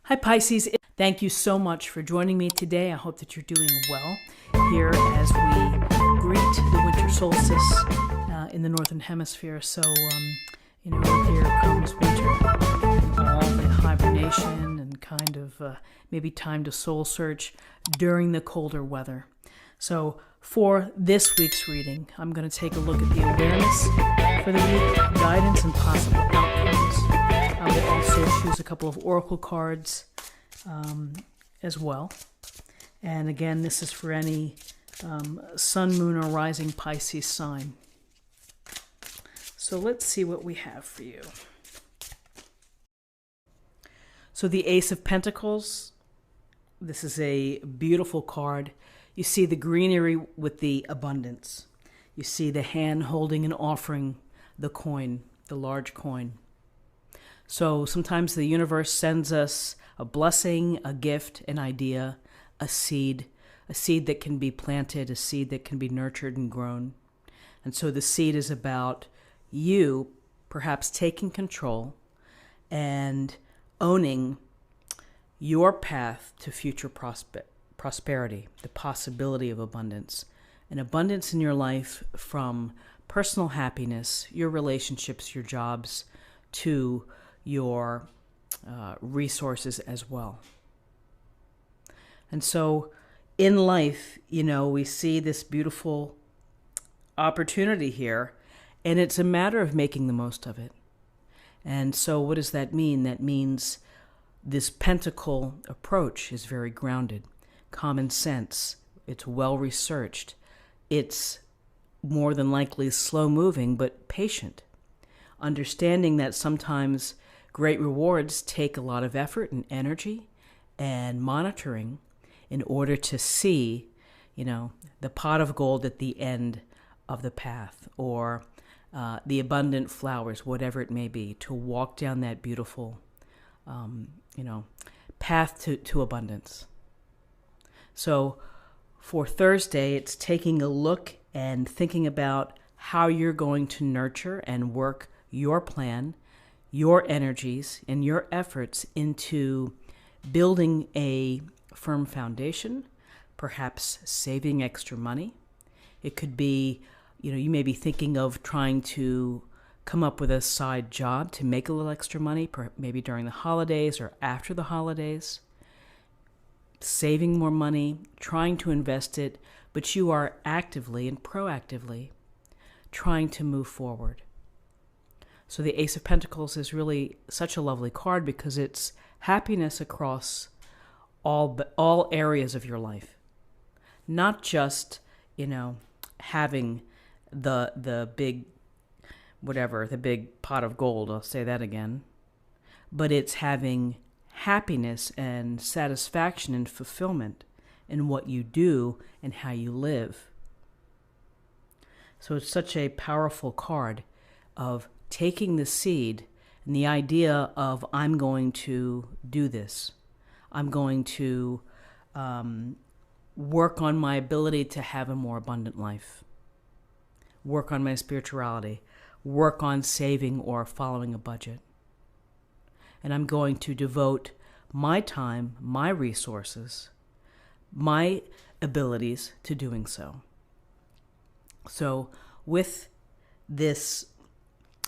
Hi Pisces, thank you so much for joining me today. I hope that you're doing well here as we greet the winter solstice in the Northern Hemisphere. So, here comes winter, all the hibernation and kind of maybe time to soul search during the colder weather. So for this week's reading, I'm going to take a look at the awareness for the week, guidance and possible outcomes. I will also choose a couple of oracle cards as well. And again, this is for any sun, moon, or rising Pisces sign. So let's see what we have for you. So the Ace of Pentacles, this is a beautiful card. You see the greenery with the abundance. You see the hand holding and offering the coin, the large coin. So sometimes the universe sends us a blessing, a gift, an idea, a seed that can be planted, a seed that can be nurtured and grown. And so the seed is about you perhaps taking control and owning your path to future prosperity, the possibility of abundance. An abundance in your life from personal happiness, your relationships, your jobs, to your resources as well. And so in life, we see this beautiful opportunity here, and it's a matter of making the most of it. And so what does that mean? That means this pentacle approach is very grounded, common sense, it's well researched, it's more than likely slow moving but patient, understanding that sometimes great rewards take a lot of effort and energy and monitoring in order to see, the pot of gold at the end of the path, or the abundant flowers, whatever it may be, to walk down that beautiful, path to abundance. So for Thursday, it's taking a look and thinking about how you're going to nurture and work your plan, your energies, and your efforts into building a firm foundation, perhaps saving extra money. It could be, you may be thinking of trying to come up with a side job to make a little extra money, maybe during the holidays or after the holidays, saving more money, trying to invest it, but you are actively and proactively trying to move forward. So the Ace of Pentacles is really such a lovely card because it's happiness across all areas of your life. Not just, having the big, the big pot of gold, I'll say that again, but it's having happiness and satisfaction and fulfillment in what you do and how you live. So it's such a powerful card of taking the seed and the idea of, I'm going to do this. I'm going to work on my ability to have a more abundant life, work on my spirituality, work on saving or following a budget. And I'm going to devote my time, my resources, my abilities to doing so. So with this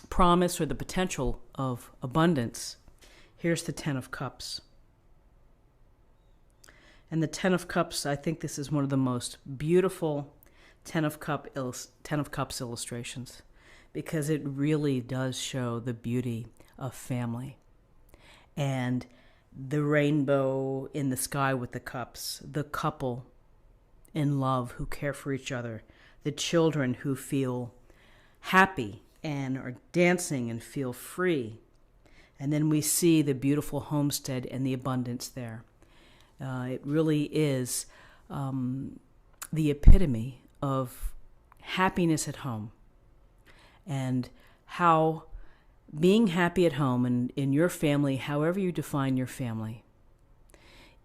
promise or the potential of abundance, here's the Ten of Cups. And the Ten of Cups, I think this is one of the most beautiful Ten of Cups illustrations, because it really does show the beauty of family and the rainbow in the sky with the cups, the couple in love who care for each other, the children who feel happy and are dancing and feel free. And then we see the beautiful homestead and the abundance there. It really is the epitome of happiness at home, and how being happy at home and in your family, however you define your family,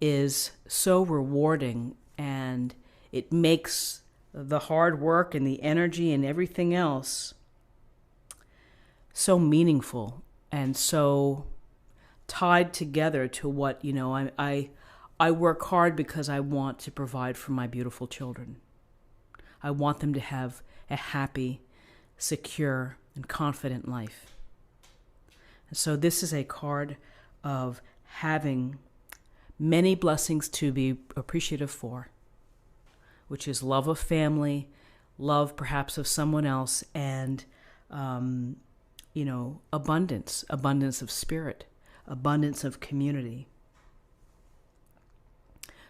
is so rewarding, and it makes the hard work and the energy and everything else so meaningful and so tied together to what, I work hard because I want to provide for my beautiful children. I want them to have a happy, secure, and confident life. And so this is a card of having many blessings to be appreciative for, which is love of family, love perhaps of someone else, and, abundance of spirit, abundance of community.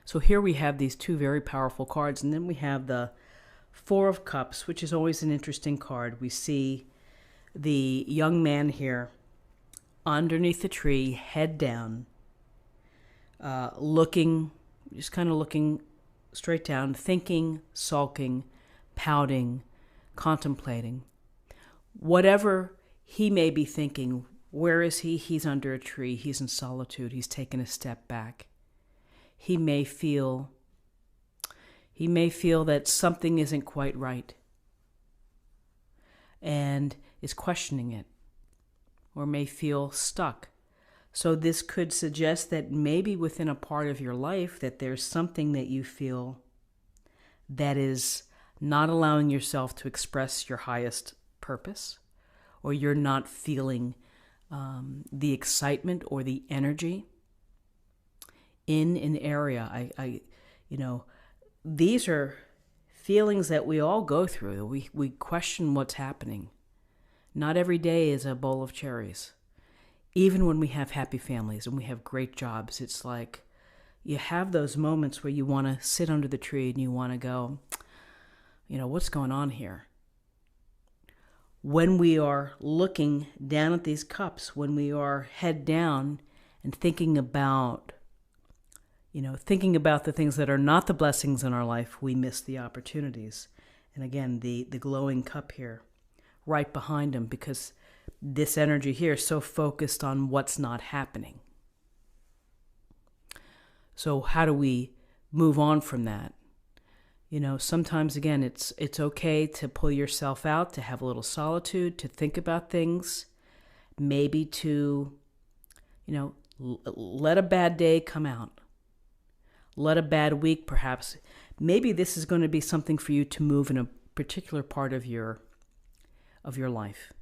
So here we have these two very powerful cards, and then we have the Four of Cups, which is always an interesting card. We see the young man here underneath the tree, head down, looking straight down, thinking, sulking, pouting, contemplating. Whatever he may be thinking, where is he? He's under a tree. He's in solitude. He's taken a step back. He may feel that something isn't quite right and is questioning it, or may feel stuck. So this could suggest that maybe within a part of your life that there's something that you feel that is not allowing yourself to express your highest purpose, or you're not feeling the excitement or the energy in an area. These are feelings that we all go through. We question what's happening. Not every day is a bowl of cherries. Even when we have happy families and we have great jobs, it's like you have those moments where you want to sit under the tree and you want to go, what's going on here? When we are looking down at these cups, when we are head down and thinking about the things that are not the blessings in our life, we miss the opportunities. And again, the glowing cup here, right behind him, because this energy here is so focused on what's not happening. So how do we move on from that? Sometimes, again, it's okay to pull yourself out, to have a little solitude, to think about things, maybe to, let a bad day come out. Let a bad week, perhaps. Maybe this is going to be something for you to move in a particular part of your life.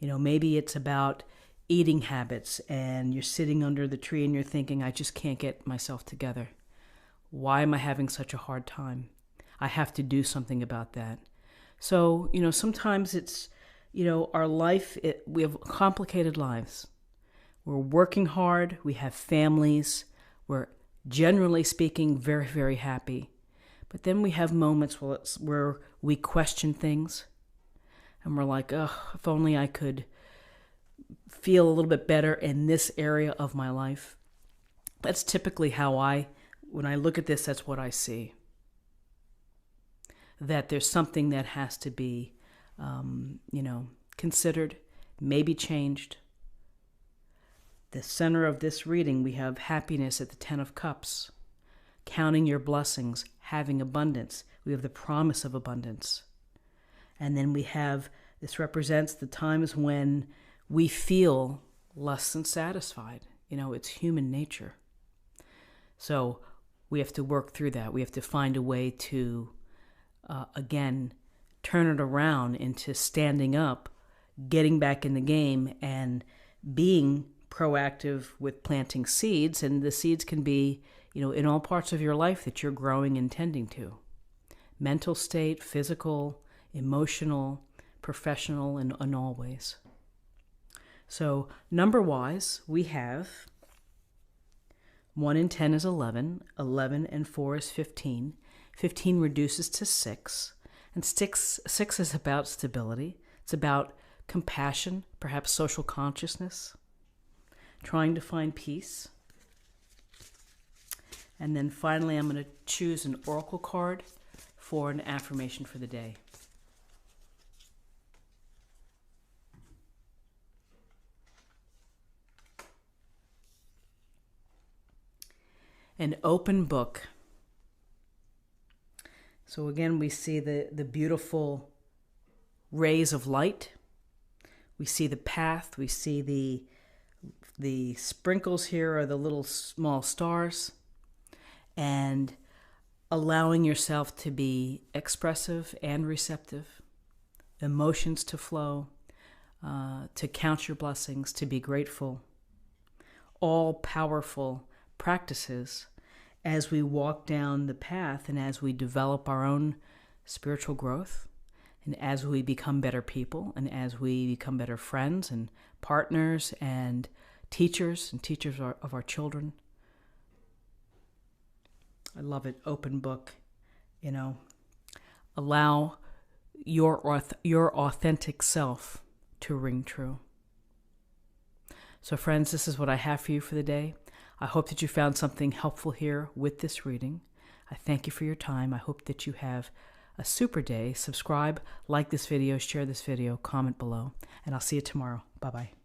Maybe it's about eating habits and you're sitting under the tree and you're thinking, I just can't get myself together. Why am I having such a hard time? I have to do something about that. So, sometimes it's, our life, we have complicated lives. We're working hard. We have families. We're generally speaking very, very happy. But then we have moments where we question things. And we're like, if only I could feel a little bit better in this area of my life. That's typically how when I look at this, that's what I see. That there's something that has to be, considered, maybe changed. The center of this reading, we have happiness at the Ten of Cups, counting your blessings, having abundance. We have the promise of abundance. And then this represents the times when we feel less than satisfied. It's human nature. So we have to work through that. We have to find a way to, again, turn it around into standing up, getting back in the game, and being proactive with planting seeds. And the seeds can be, in all parts of your life that you're growing and tending to. Mental state, physical, emotional, professional, and in all ways. So number-wise, we have 1 and 10 is 11, 11 and 4 is 15, 15 reduces to 6, and 6 is about stability. It's about compassion, perhaps social consciousness, trying to find peace. And then finally, I'm going to choose an oracle card for an affirmation for the day. An open book. So again, we see the beautiful rays of light. We see the path. We see The sprinkles here are the little small stars, and allowing yourself to be expressive and receptive, emotions to flow, to count your blessings, to be grateful. All powerful practices as we walk down the path and as we develop our own spiritual growth, and as we become better people, and as we become better friends and partners and teachers of our children. I love it. Open book. Allow your authentic self to ring true. So friends, this is what I have for you for the day. I hope that you found something helpful here with this reading. I thank you for your time. I hope that you have a super day. Subscribe, like this video, share this video, comment below, and I'll see you tomorrow. Bye-bye.